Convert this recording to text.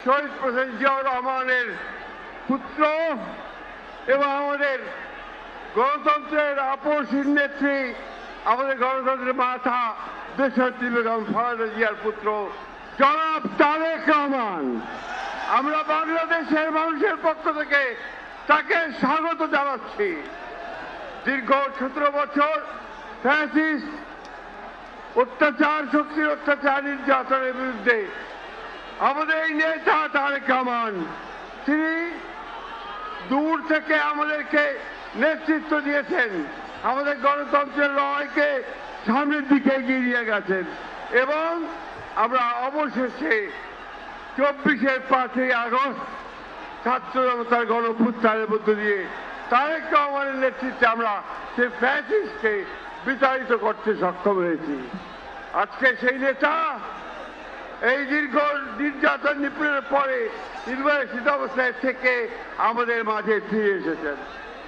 শহীদ president Ziaur রহমানের পুত্র এবং আমাদের গণতন্ত্রের আপসহীন নেত্রী, আমাদের গণতন্ত্রের মাথা দেশনেত্রী বেগম খালেদা জিয়ার পুত্র জনাব তারেক রহমান। আমরা বাংলাদেশের মানুষের পক্ষ থেকে তাকে স্বাগত জানাচ্ছি। দীর্ঘ 17 বছর ফ্যাসিস্ট অত্যাচার, শক্তির অত্যাচার, নির্যাতনের বিরুদ্ধে আমাদের এই নেতা তারেক রহমান, তিনি দূর থেকে আমাদেরকে নেতৃত্ব দিয়েছেন, আমাদের গণতন্ত্রের লড়াইকে সামনের দিকে এগিয়ে নিয়ে গেছেন এবং আমরা অবশেষে 24-এর 5ই আগস্ট ছাত্র জনতার গণঅভ্যুত্থানের মধ্য দিয়ে তারেক রহমানের নেতৃত্বে আমরা সেই ফ্যাসিস্টকে বিতাড়িত করতে সক্ষম হয়েছি। আজকে সেই নেতা এই দীর্ঘ নির্যাতন নিপীড়নের পরে নির্বাসিত অবস্থায় থেকে আমাদের মাঝে ফিরে এসেছেন।